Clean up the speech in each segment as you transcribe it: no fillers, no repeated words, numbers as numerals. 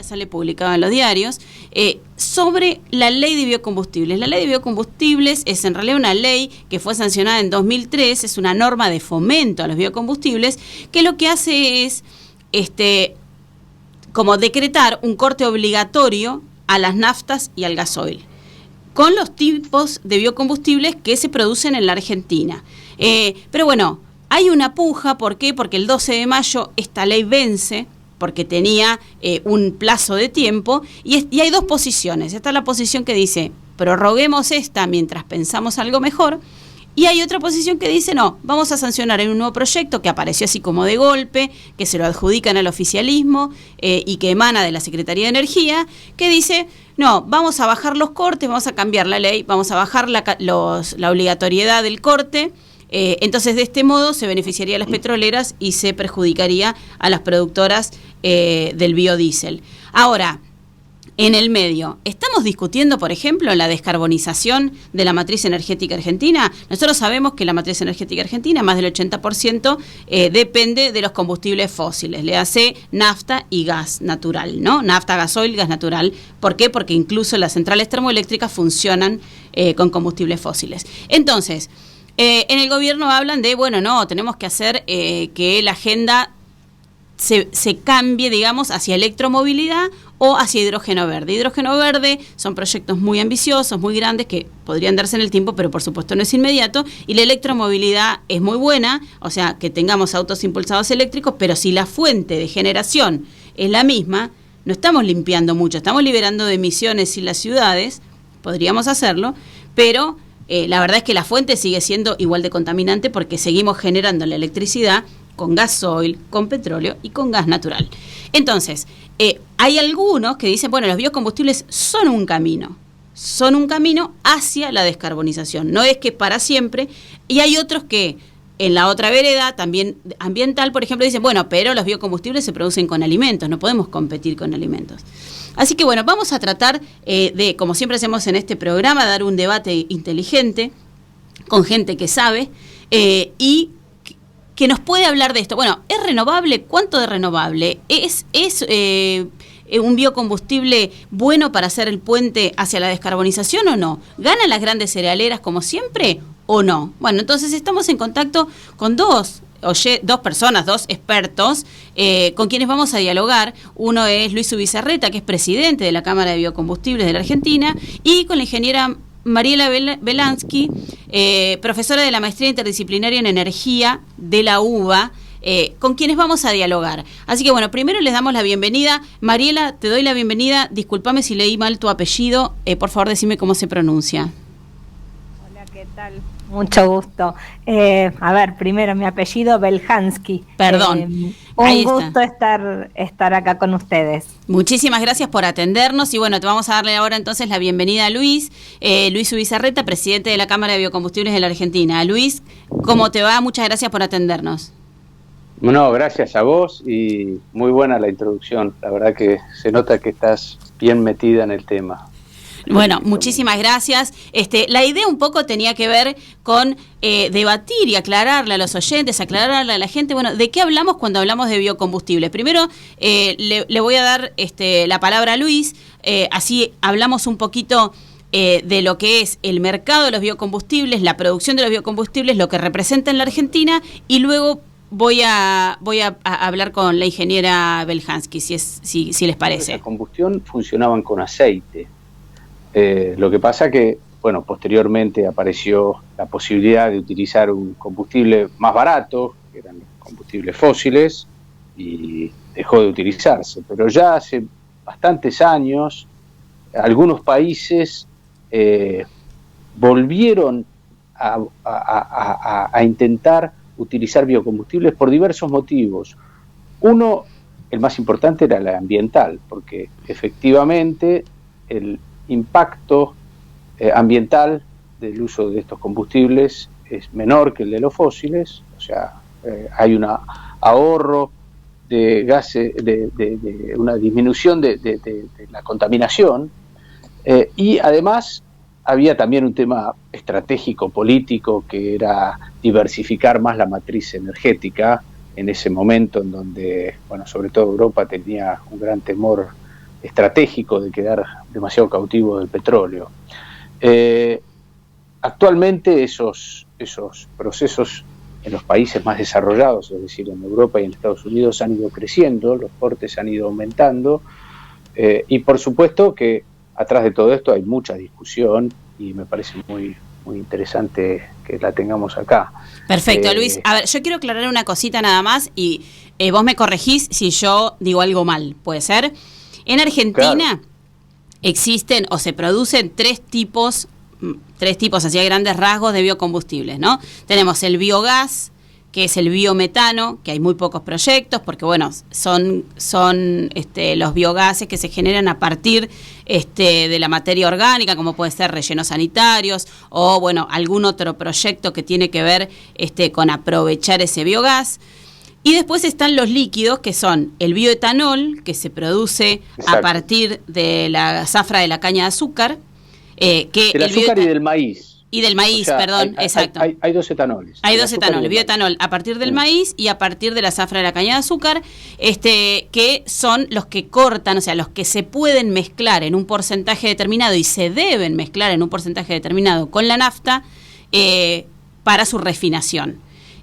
sale publicado en los diarios, sobre la ley de biocombustibles. La ley de biocombustibles es en realidad una ley que fue sancionada en 2003, es una norma de fomento a los biocombustibles, que lo que hace es como decretar un corte obligatorio a las naftas y al gasoil, con los tipos de biocombustibles que se producen en la Argentina. Pero bueno, hay una puja, ¿por qué? Porque el 12 de mayo esta ley vence, porque tenía un plazo de tiempo, y hay dos posiciones. Esta es la posición que dice, prorroguemos esta mientras pensamos algo mejor, y hay otra posición que dice, no, vamos a sancionar en un nuevo proyecto que apareció así como de golpe, que se lo adjudican al oficialismo y que emana de la Secretaría de Energía, que dice, no, vamos a bajar los cortes, vamos a cambiar la ley, vamos a bajar la obligatoriedad del corte. Entonces, de este modo se beneficiaría a las petroleras y se perjudicaría a las productoras del biodiesel. Ahora, en el medio, ¿estamos discutiendo, por ejemplo, la descarbonización de la matriz energética argentina? Nosotros sabemos que la matriz energética argentina, más del 80%, depende de los combustibles fósiles, le hace nafta y gas natural, ¿no? Nafta, gasoil, gas natural. ¿Por qué? Porque incluso las centrales termoeléctricas funcionan con combustibles fósiles. Entonces, en el gobierno hablan de, bueno, no, tenemos que hacer que la agenda se cambie, digamos, hacia electromovilidad o hacia hidrógeno verde. Hidrógeno verde son proyectos muy ambiciosos, muy grandes, que podrían darse en el tiempo, pero por supuesto no es inmediato, y la electromovilidad es muy buena, o sea, que tengamos autos impulsados eléctricos, pero si la fuente de generación es la misma, no estamos limpiando mucho, estamos liberando de emisiones en las ciudades, podríamos hacerlo, pero la verdad es que la fuente sigue siendo igual de contaminante porque seguimos generando la electricidad con gasoil, con petróleo y con gas natural. Entonces, hay algunos que dicen, bueno, los biocombustibles son un camino hacia la descarbonización, no es que para siempre, y hay otros que en la otra vereda, también ambiental, por ejemplo, dicen, bueno, pero los biocombustibles se producen con alimentos, no podemos competir con alimentos. Así que bueno, vamos a tratar de, como siempre hacemos en este programa, dar un debate inteligente, con gente que sabe, y que nos puede hablar de esto. Bueno, ¿es renovable? ¿Cuánto de renovable? ¿Es un biocombustible bueno para hacer el puente hacia la descarbonización o no? ¿Ganan las grandes cerealeras como siempre o no? Bueno, entonces estamos en contacto con dos personas, dos expertos, con quienes vamos a dialogar. Uno es Luis Ubizarreta, que es presidente de la Cámara de Biocombustibles de la Argentina, y con la ingeniera Mariela Belansky, profesora de la Maestría Interdisciplinaria en Energía de la UBA, con quienes vamos a dialogar. Así que bueno, primero les damos la bienvenida. Mariela, te doy la bienvenida. Discúlpame si leí mal tu apellido. Por favor, decime cómo se pronuncia. Hola, ¿qué tal? Mucho gusto. A ver, primero mi apellido Belhansky. Perdón. Un gusto estar acá con ustedes. Muchísimas gracias por atendernos y bueno, te vamos a darle ahora entonces la bienvenida a Luis Ubizarreta, presidente de la Cámara de Biocombustibles de la Argentina. Luis, ¿cómo te va? Muchas gracias por atendernos. Bueno, gracias a vos y muy buena la introducción. La verdad que se nota que estás bien metida en el tema. Bueno, muchísimas gracias. La idea un poco tenía que ver con debatir y aclararle a los oyentes, aclararle a la gente, bueno, ¿de qué hablamos cuando hablamos de biocombustibles? Primero, le voy a dar la palabra a Luis, así hablamos un poquito de lo que es el mercado de los biocombustibles, la producción de los biocombustibles, lo que representa en la Argentina, y luego voy a hablar con la ingeniera Belhansky, si les parece. La combustión funcionaban con aceite. Lo que pasa que, bueno, posteriormente apareció la posibilidad de utilizar un combustible más barato, que eran los combustibles fósiles, y dejó de utilizarse. Pero ya hace bastantes años, algunos países volvieron a intentar utilizar biocombustibles por diversos motivos. Uno, el más importante, era el ambiental, porque efectivamente el impacto ambiental del uso de estos combustibles es menor que el de los fósiles, o sea, hay un ahorro de gases, de una disminución de la contaminación, y además había también un tema estratégico político que era diversificar más la matriz energética en ese momento en donde, bueno, sobre todo Europa tenía un gran temor estratégico de quedar demasiado cautivo del petróleo. Actualmente esos procesos en los países más desarrollados, es decir, en Europa y en Estados Unidos, han ido creciendo, los portes han ido aumentando, y por supuesto que atrás de todo esto hay mucha discusión y me parece muy interesante que la tengamos acá. Perfecto, Luis. A ver, yo quiero aclarar una cosita nada más y vos me corregís si yo digo algo mal, ¿puede ser? En Argentina existen o se producen tres tipos así a grandes rasgos de biocombustibles, ¿no? Tenemos el biogás, que es el biometano, que hay muy pocos proyectos, porque bueno, son los biogases que se generan a partir de la materia orgánica, como puede ser rellenos sanitarios, o bueno, algún otro proyecto que tiene que ver con aprovechar ese biogás. Y después están los líquidos, que son el bioetanol, que se produce a partir de la zafra de la caña de azúcar. Del azúcar y del maíz. Y del maíz, perdón, exacto. Hay dos etanoles. Hay dos etanoles, bioetanol a partir del maíz y a partir de la zafra de la caña de azúcar, que son los que cortan, o sea, los que se pueden mezclar en un porcentaje determinado y se deben mezclar en un porcentaje determinado con la nafta para su refinación.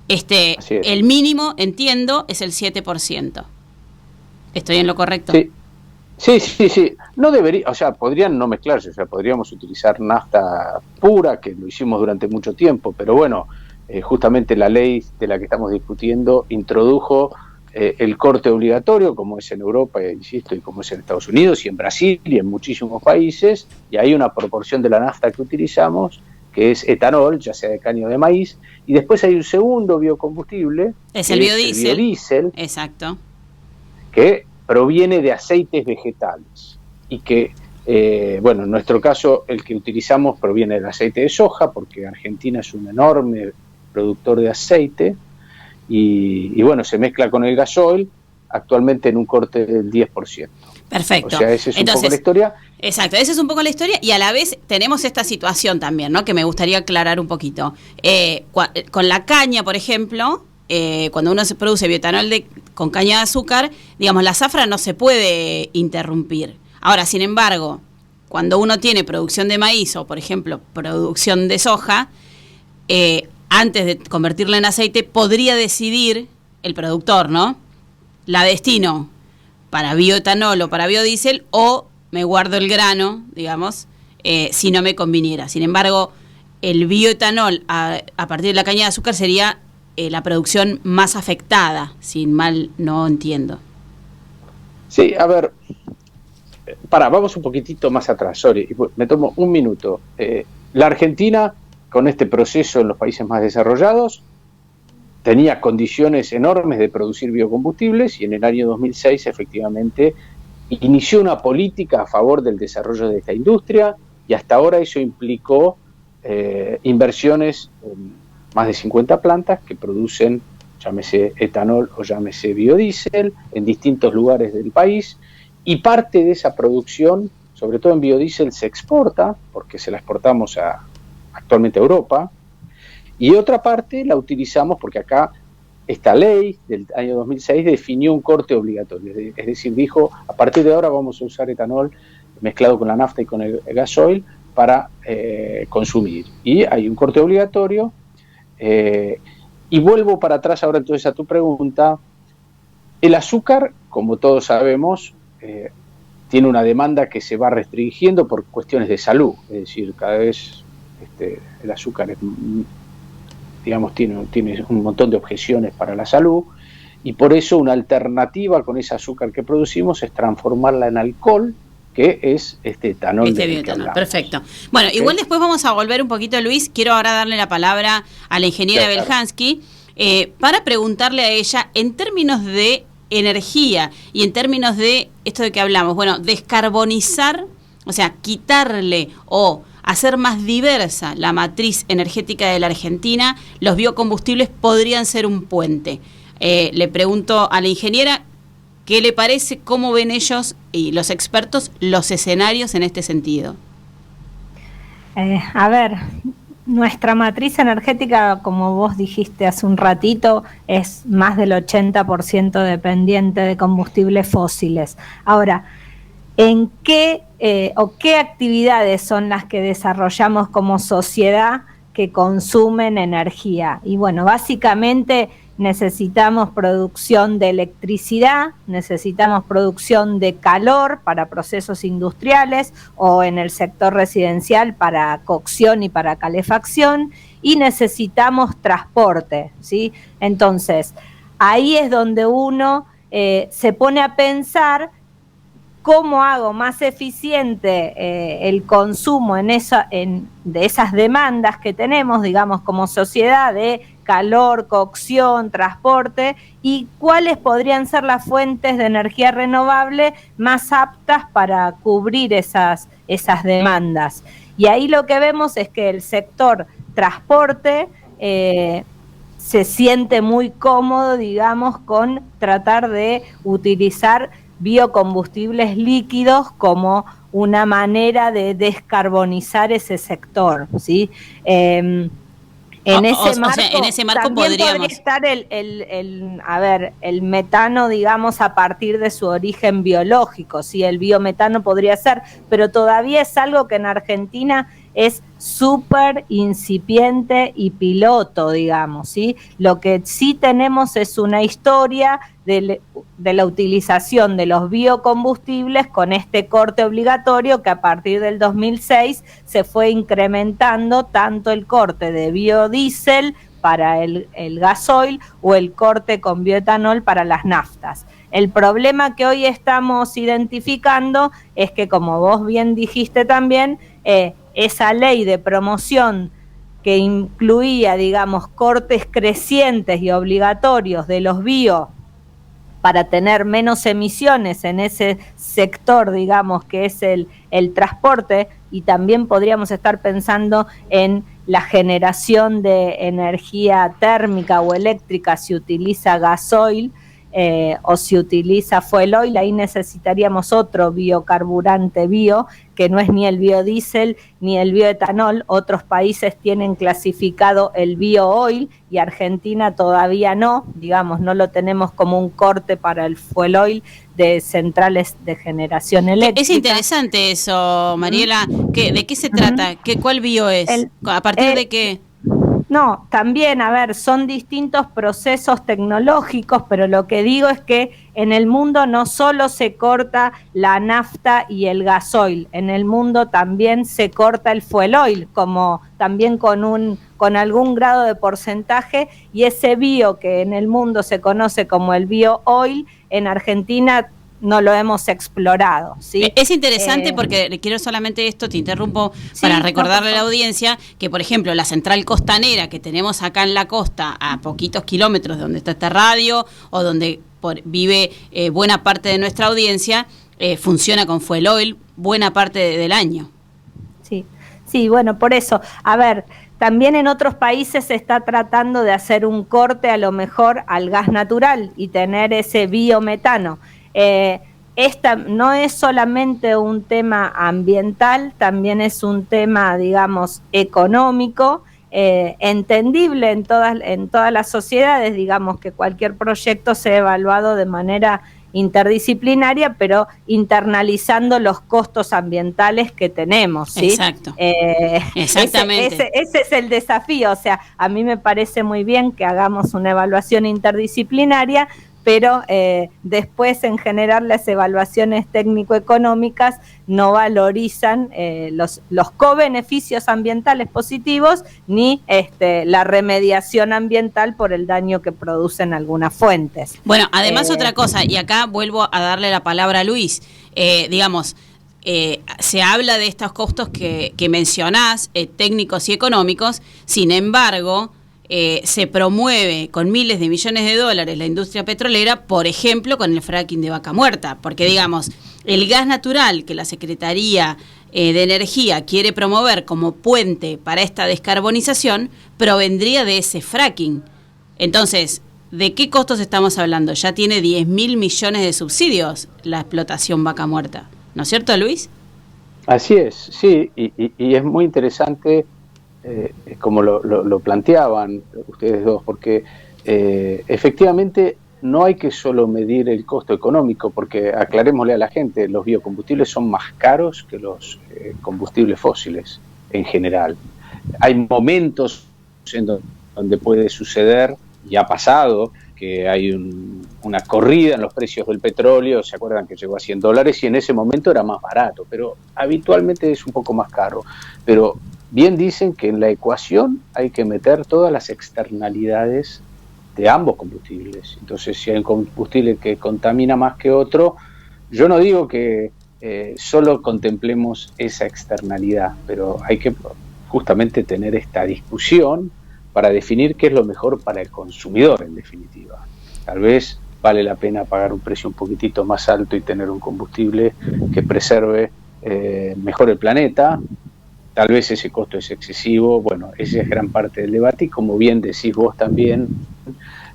El mínimo, entiendo, es el 7%. ¿Estoy en lo correcto? Sí. No debería, o sea, podrían no mezclarse, o sea, podríamos utilizar nafta pura, que lo hicimos durante mucho tiempo, pero bueno, justamente la ley de la que estamos discutiendo introdujo el corte obligatorio, como es en Europa, insisto, y como es en Estados Unidos y en Brasil y en muchísimos países, y hay una proporción de la nafta que utilizamos que es etanol, ya sea de caña o de maíz, y después hay un segundo biocombustible, es el biodiesel. Exacto. Que proviene de aceites vegetales y que, en nuestro caso el que utilizamos proviene del aceite de soja, porque Argentina es un enorme productor de aceite y se mezcla con el gasoil actualmente en un corte del 10%. Perfecto. O sea, esa es un poco la historia. Exacto, esa es un poco la historia y a la vez tenemos esta situación también, ¿no? Que me gustaría aclarar un poquito. Con la caña, por ejemplo, cuando uno se produce bioetanol con caña de azúcar, digamos, la zafra no se puede interrumpir. Ahora, sin embargo, cuando uno tiene producción de maíz o, por ejemplo, producción de soja, antes de convertirla en aceite, podría decidir el productor, ¿no? La destino para bioetanol o para biodiesel, o me guardo el grano, digamos, si no me conviniera. Sin embargo, el bioetanol a partir de la caña de azúcar sería la producción más afectada, sin mal no entiendo. Sí, a ver, vamos un poquitito más atrás, sorry, me tomo un minuto. La Argentina, con este proceso en los países más desarrollados, tenía condiciones enormes de producir biocombustibles y en el año 2006 efectivamente inició una política a favor del desarrollo de esta industria y hasta ahora eso implicó inversiones en más de 50 plantas que producen, llámese etanol o llámese biodiesel, en distintos lugares del país, y parte de esa producción, sobre todo en biodiesel, se exporta, porque se la exportamos actualmente a Europa, y otra parte la utilizamos porque acá esta ley del año 2006 definió un corte obligatorio, es decir, dijo, a partir de ahora vamos a usar etanol mezclado con la nafta y con el gasoil para consumir, y hay un corte obligatorio. Y vuelvo para atrás ahora entonces a tu pregunta. El azúcar, como todos sabemos, tiene una demanda que se va restringiendo por cuestiones de salud, es decir, cada vez el azúcar tiene un montón de objeciones para la salud, y por eso una alternativa con ese azúcar que producimos es transformarla en alcohol, que es etanol. Bioetanol, perfecto. Bueno, ¿okay? Igual después vamos a volver un poquito, Luis. Quiero ahora darle la palabra a la ingeniera Beljansky para preguntarle a ella, en términos de energía y en términos de esto de que hablamos, descarbonizar, o sea, quitarle o hacer más diversa la matriz energética de la Argentina, los biocombustibles podrían ser un puente. Le pregunto a la ingeniera, ¿qué le parece? ¿Cómo ven ellos y los expertos los escenarios en este sentido? Nuestra matriz energética, como vos dijiste hace un ratito, es más del 80% dependiente de combustibles fósiles. Ahora, en qué o qué actividades son las que desarrollamos como sociedad que consumen energía. Y bueno, básicamente necesitamos producción de electricidad, necesitamos producción de calor para procesos industriales o en el sector residencial para cocción y para calefacción, y necesitamos transporte, ¿sí? Entonces, ahí es donde uno se pone a pensar cómo hago más eficiente el consumo de esas demandas que tenemos, digamos, como sociedad, de calor, cocción, transporte, y cuáles podrían ser las fuentes de energía renovable más aptas para cubrir esas demandas. Y ahí lo que vemos es que el sector transporte se siente muy cómodo, digamos, con tratar de utilizar biocombustibles líquidos como una manera de descarbonizar ese sector, ¿sí? En ese marco también podría estar el metano, digamos, a partir de su origen biológico, ¿sí? El biometano podría ser, pero todavía es algo que en Argentina es súper incipiente y piloto, digamos, ¿sí? Lo que sí tenemos es una historia de la utilización de los biocombustibles con este corte obligatorio que a partir del 2006 se fue incrementando tanto el corte de biodiesel para el gasoil o el corte con bioetanol para las naftas. El problema que hoy estamos identificando es que, como vos bien dijiste también, esa ley de promoción que incluía, digamos, cortes crecientes y obligatorios de los bio para tener menos emisiones en ese sector, digamos, que es el transporte, y también podríamos estar pensando en la generación de energía térmica o eléctrica si utiliza gasoil, o si utiliza fuel oil, ahí necesitaríamos otro biocarburante bio, que no es ni el biodiesel ni el bioetanol. Otros países tienen clasificado el bio-oil y Argentina todavía no, digamos, no lo tenemos como un corte para el fuel oil de centrales de generación eléctrica. Es interesante eso, Mariela. ¿De qué se trata? ¿Cuál bio es? ¿A partir de qué? No, también, a ver, son distintos procesos tecnológicos, pero lo que digo es que en el mundo no solo se corta la nafta y el gasoil, en el mundo también se corta el fuel oil, como también con algún grado de porcentaje, y ese bio que en el mundo se conoce como el bio oil, en Argentina no lo hemos explorado, ¿sí? Es interesante porque le quiero solamente esto, te interrumpo, para recordarle a la audiencia que, por ejemplo, la central costanera que tenemos acá en la costa, a poquitos kilómetros de donde está esta radio, o donde vive buena parte de nuestra audiencia, funciona con fuel oil buena parte del año. Sí, bueno, por eso, a ver, también en otros países se está tratando de hacer un corte a lo mejor al gas natural y tener ese biometano. Esta no es solamente un tema ambiental, también es un tema, digamos, económico, entendible en todas las sociedades, digamos, que cualquier proyecto sea evaluado de manera interdisciplinaria, pero internalizando los costos ambientales que tenemos, ¿sí? Exacto. Exactamente. Ese es el desafío. O sea, a mí me parece muy bien que hagamos una evaluación interdisciplinaria, pero después en general las evaluaciones técnico-económicas no valorizan los co-beneficios ambientales positivos ni la remediación ambiental por el daño que producen algunas fuentes. Bueno, además otra cosa, y acá vuelvo a darle la palabra a Luis, se habla de estos costos que mencionás, técnicos y económicos, sin embargo, se promueve con miles de millones de dólares la industria petrolera, por ejemplo, con el fracking de Vaca Muerta, porque digamos, el gas natural que la Secretaría de Energía quiere promover como puente para esta descarbonización, provendría de ese fracking. Entonces, ¿de qué costos estamos hablando? Ya tiene 10.000 millones de subsidios la explotación Vaca Muerta, ¿no es cierto, Luis? Así es, sí, y es muy interesante como lo planteaban ustedes dos, porque efectivamente no hay que solo medir el costo económico, porque aclarémosle a la gente, los biocombustibles son más caros que los combustibles fósiles en general. Hay momentos en donde puede suceder, y ha pasado, que hay una corrida en los precios del petróleo, se acuerdan que llegó a $100 y en ese momento era más barato, pero habitualmente es un poco más caro. Pero bien dicen que en la ecuación hay que meter todas las externalidades de ambos combustibles. Entonces, si hay un combustible que contamina más que otro, yo no digo que solo contemplemos esa externalidad, pero hay que justamente tener esta discusión para definir qué es lo mejor para el consumidor, en definitiva. Tal vez vale la pena pagar un precio un poquitito más alto y tener un combustible que preserve mejor el planeta. Tal vez ese costo es excesivo. Bueno, esa es gran parte del debate, y como bien decís vos también,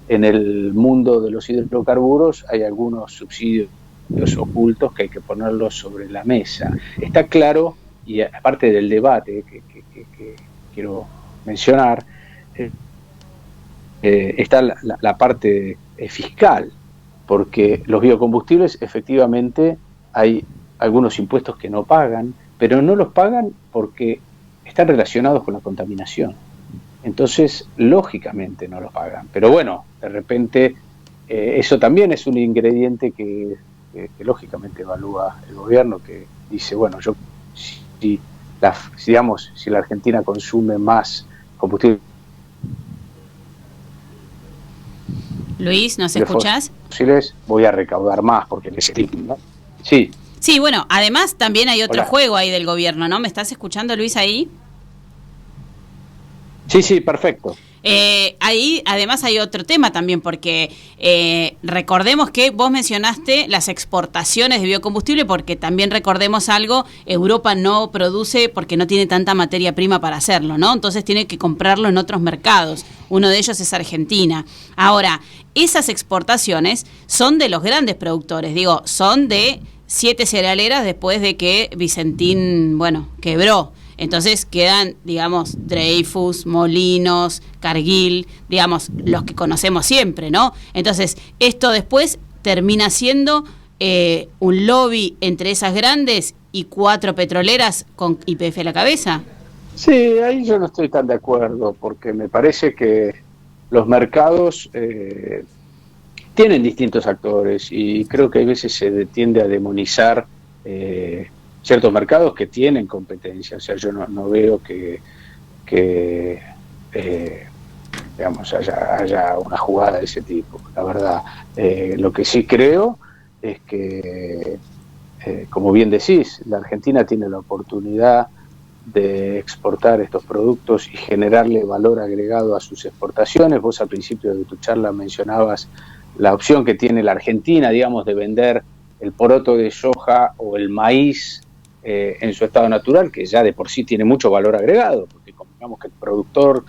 en el mundo de los hidrocarburos hay algunos subsidios ocultos que hay que ponerlos sobre la mesa. Está claro, y aparte del debate que quiero mencionar, está la parte fiscal, porque los biocombustibles efectivamente hay algunos impuestos que no pagan, pero no los pagan porque están relacionados con la contaminación. Entonces, lógicamente no los pagan. Pero bueno, de repente eso también es un ingrediente que lógicamente evalúa el gobierno, que dice, bueno, si la Argentina consume más combustible. Luis, ¿nos escuchás? Voy a recaudar más porque necesito, ¿no? Sí. Sí, bueno, además también hay otro Hola. juego ahí del gobierno, ¿no? ¿Me estás escuchando, Luis, ahí? Sí, perfecto. Ahí además hay otro tema también, porque recordemos que vos mencionaste las exportaciones de biocombustible, porque también recordemos algo, Europa no produce porque no tiene tanta materia prima para hacerlo, ¿no? Entonces tiene que comprarlo en otros mercados, uno de ellos es Argentina. Ahora, esas exportaciones son de los grandes productores, digo, son de 7 cerealeras después de que Vicentín, bueno, quebró. Entonces quedan, digamos, Dreyfus, Molinos, Cargill, digamos, los que conocemos siempre, ¿no? Entonces, esto después termina siendo un lobby entre esas grandes y 4 petroleras con YPF a la cabeza. Sí, ahí yo no estoy tan de acuerdo, porque me parece que los mercados tienen distintos actores, y creo que a veces se tiende a demonizar ciertos mercados que tienen competencia. O sea, yo no veo que digamos, haya una jugada de ese tipo, la verdad. Lo que sí creo es que, como bien decís, la Argentina tiene la oportunidad de exportar estos productos y generarle valor agregado a sus exportaciones. Vos al principio de tu charla mencionabas la opción que tiene la Argentina, digamos, de vender el poroto de soja o el maíz en su estado natural, que ya de por sí tiene mucho valor agregado, porque digamos que el productor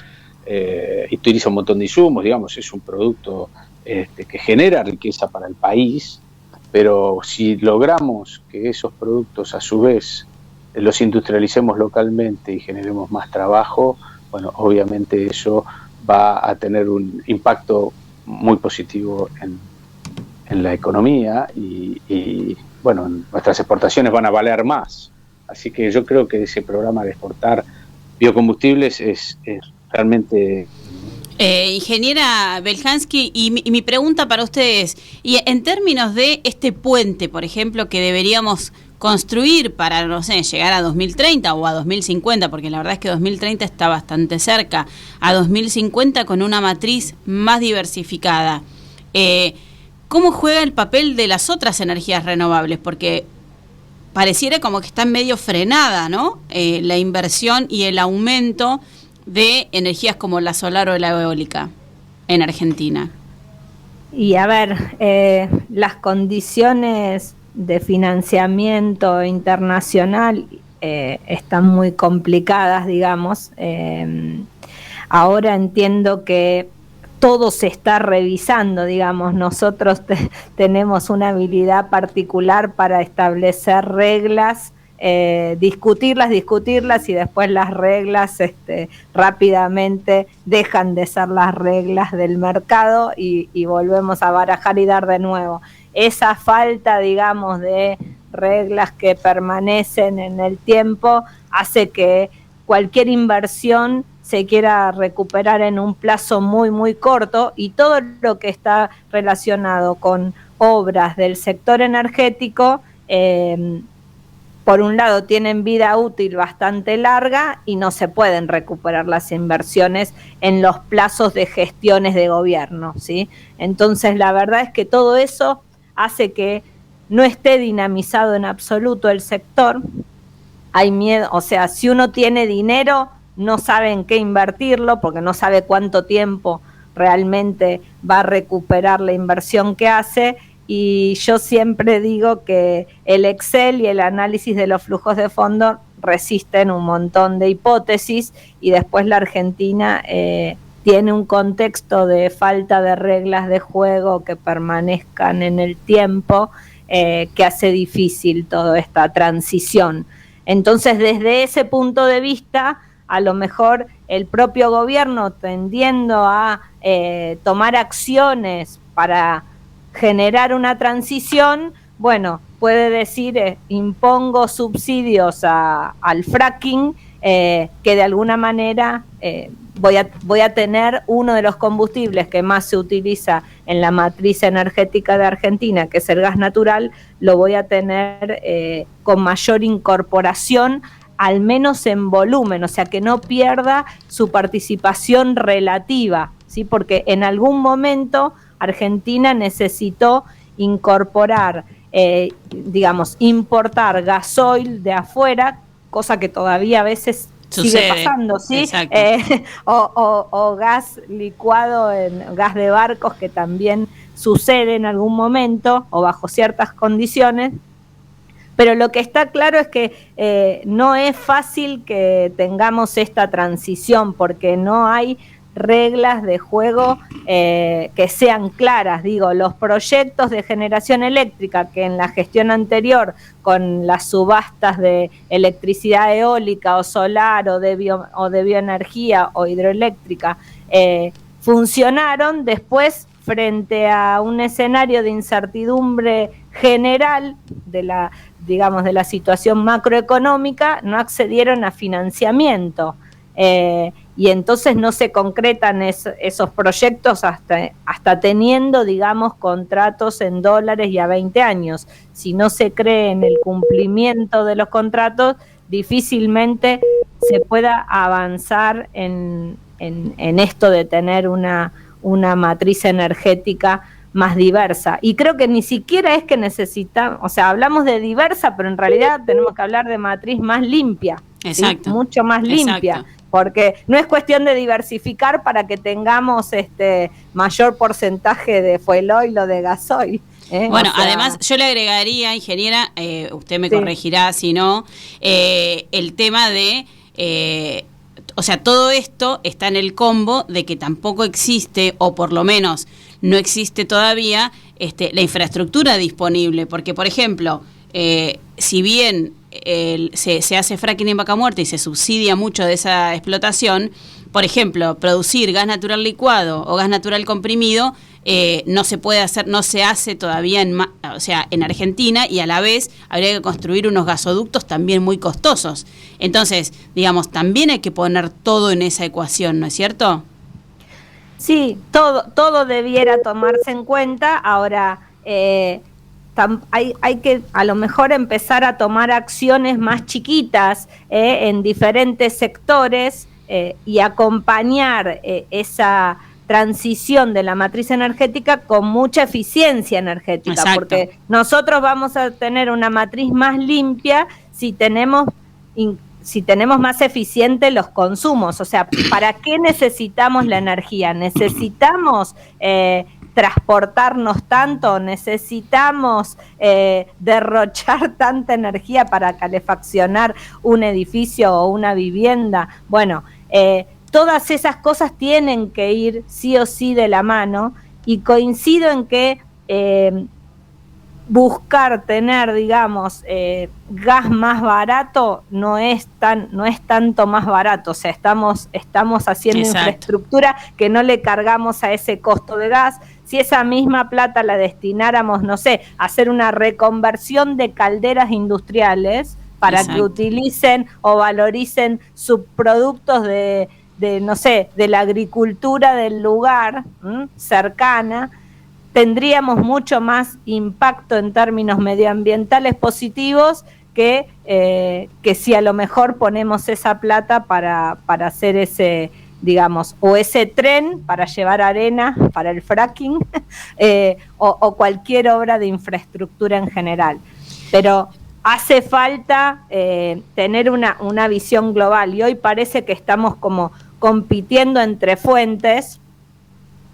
utiliza un montón de insumos, digamos, es un producto que genera riqueza para el país, pero si logramos que esos productos a su vez los industrialicemos localmente y generemos más trabajo, bueno, obviamente eso va a tener un impacto muy positivo en la economía y bueno, nuestras exportaciones van a valer más. Así que yo creo que ese programa de exportar biocombustibles es realmente... Ingeniera Beljansky, y mi pregunta para ustedes, y en términos de este puente, por ejemplo, que deberíamos construir para, no sé, llegar a 2030 o a 2050, porque la verdad es que 2030 está bastante cerca, a 2050 con una matriz más diversificada, ¿cómo juega el papel de las otras energías renovables? Porque pareciera como que está medio frenada, ¿no? La inversión y el aumento de energías como la solar o la eólica en Argentina. Y a ver, las condiciones de financiamiento internacional están muy complicadas, digamos. Ahora entiendo que todo se está revisando, digamos. Nosotros tenemos una habilidad particular para establecer reglas discutirlas y después las reglas rápidamente dejan de ser las reglas del mercado y volvemos a barajar y dar de nuevo. Esa falta, digamos, de reglas que permanecen en el tiempo hace que cualquier inversión se quiera recuperar en un plazo muy, muy corto, y todo lo que está relacionado con obras del sector energético, por un lado tienen vida útil bastante larga y no se pueden recuperar las inversiones en los plazos de gestiones de gobierno, ¿sí? Entonces la verdad es que todo eso hace que no esté dinamizado en absoluto el sector. Hay miedo, o sea, si uno tiene dinero, no sabe en qué invertirlo porque no sabe cuánto tiempo realmente va a recuperar la inversión que hace. Y yo siempre digo que el Excel y el análisis de los flujos de fondo resisten un montón de hipótesis, y después la Argentina tiene un contexto de falta de reglas de juego que permanezcan en el tiempo, que hace difícil toda esta transición. Entonces, desde ese punto de vista, a lo mejor el propio gobierno, tendiendo a tomar acciones para generar una transición, bueno, puede decir, impongo subsidios al fracking, que de alguna manera voy a tener uno de los combustibles que más se utiliza en la matriz energética de Argentina, que es el gas natural, lo voy a tener con mayor incorporación, al menos en volumen, o sea, que no pierda su participación relativa, ¿sí? Porque en algún momento Argentina necesitó incorporar, importar gasoil de afuera, cosa que todavía a veces sigue pasando, ¿sí? O gas licuado, gas de barcos, que también sucede en algún momento o bajo ciertas condiciones. Pero lo que está claro es que no es fácil que tengamos esta transición, porque no hay reglas de juego que sean claras. Digo, los proyectos de generación eléctrica que en la gestión anterior, con las subastas de electricidad eólica o solar o de bioenergía o hidroeléctrica, funcionaron, después frente a un escenario de incertidumbre general de la situación macroeconómica, no accedieron a financiamiento. Y entonces no se concretan esos proyectos hasta teniendo, digamos, contratos en dólares y a 20 años. Si no se cree en el cumplimiento de los contratos, difícilmente se pueda avanzar en esto de tener una matriz energética más diversa. Y creo que ni siquiera es que necesitamos, o sea, hablamos de diversa, pero en realidad tenemos que hablar de matriz más limpia. Exacto. ¿Sí? Mucho más limpia. Exacto. Porque no es cuestión de diversificar para que tengamos mayor porcentaje de fuel oil o de gasoil. Bueno, además yo le agregaría, ingeniera, usted me corregirá si no, el tema de, o sea, todo esto está en el combo de que tampoco existe, o por lo menos no existe todavía, la infraestructura disponible, porque por ejemplo, si bien se hace fracking en Vaca Muerta y se subsidia mucho de esa explotación, por ejemplo, producir gas natural licuado o gas natural comprimido no se puede hacer, no se hace todavía en Argentina, y a la vez habría que construir unos gasoductos también muy costosos. Entonces, digamos, también hay que poner todo en esa ecuación, ¿no es cierto? Sí, todo debiera tomarse en cuenta. Ahora, hay que a lo mejor empezar a tomar acciones más chiquitas en diferentes sectores y acompañar esa transición de la matriz energética con mucha eficiencia energética. Exacto. Porque nosotros vamos a tener una matriz más limpia si tenemos más eficientes los consumos. O sea, ¿para qué necesitamos la energía? ¿Necesitamos transportarnos tanto? ¿Necesitamos derrochar tanta energía para calefaccionar un edificio o una vivienda? Bueno, todas esas cosas tienen que ir sí o sí de la mano, y coincido en que buscar tener, digamos, gas más barato no es tanto más barato, o sea, estamos haciendo infraestructura que no le cargamos a ese costo de gas. Si esa misma plata la destináramos, no sé, a hacer una reconversión de calderas industriales para que utilicen o valoricen subproductos de no sé, de la agricultura del lugar, cercana, tendríamos mucho más impacto en términos medioambientales positivos que si a lo mejor ponemos esa plata para hacer ese, digamos, o ese tren para llevar arena para el fracking, o cualquier obra de infraestructura en general. Pero hace falta tener una visión global, y hoy parece que estamos como compitiendo entre fuentes,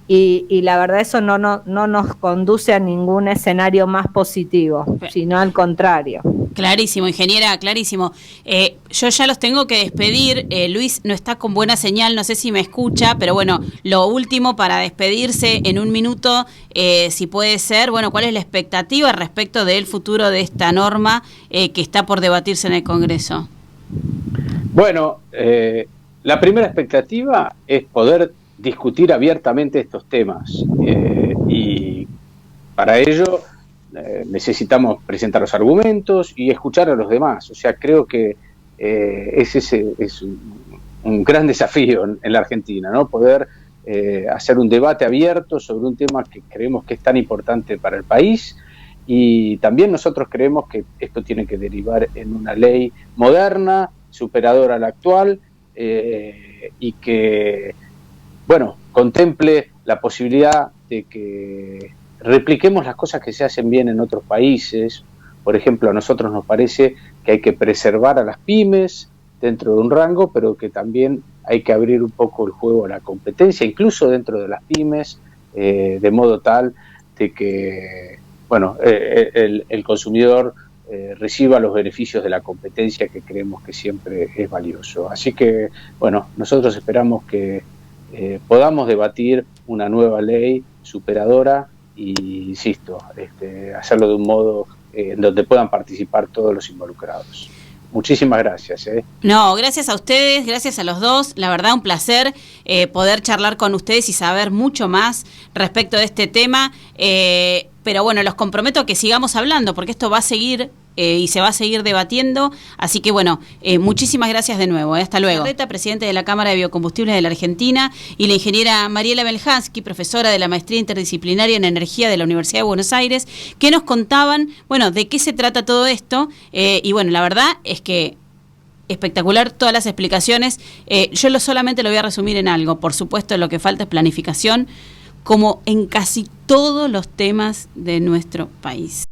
y la verdad eso no nos conduce a ningún escenario más positivo, sino al contrario. Clarísimo, ingeniera, clarísimo. Yo ya los tengo que despedir. Luis no está con buena señal, no sé si me escucha, pero bueno, lo último para despedirse en un minuto, si puede ser, bueno, ¿cuál es la expectativa respecto del futuro de esta norma que está por debatirse en el Congreso? Bueno, la primera expectativa es poder discutir abiertamente estos temas, y para ello necesitamos presentar los argumentos y escuchar a los demás. O sea, creo que ese es un gran desafío en la Argentina, ¿no? Poder hacer un debate abierto sobre un tema que creemos que es tan importante para el país, y también nosotros creemos que esto tiene que derivar en una ley moderna, superadora a la actual, y que, bueno, contemple la posibilidad de que repliquemos las cosas que se hacen bien en otros países. Por ejemplo, a nosotros nos parece que hay que preservar a las pymes dentro de un rango, pero que también hay que abrir un poco el juego a la competencia, incluso dentro de las pymes, de modo tal de que, bueno, el consumidor reciba los beneficios de la competencia, que creemos que siempre es valioso. Así que, bueno, nosotros esperamos que podamos debatir una nueva ley superadora y, insisto, hacerlo de un modo en donde puedan participar todos los involucrados. Muchísimas gracias. No, gracias a ustedes, gracias a los dos. La verdad, un placer poder charlar con ustedes y saber mucho más respecto de este tema. Pero bueno, los comprometo a que sigamos hablando, porque esto va a seguir y se va a seguir debatiendo. Así que bueno, muchísimas gracias de nuevo. Hasta luego. Presidente de la Cámara de Biocombustibles de la Argentina, y la ingeniera Mariela Beljansky, profesora de la Maestría Interdisciplinaria en Energía de la Universidad de Buenos Aires, que nos contaban, bueno, de qué se trata todo esto. Y bueno, la verdad es que espectacular todas las explicaciones. Yo solamente lo voy a resumir en algo. Por supuesto, lo que falta es planificación, como en casi todos los temas de nuestro país.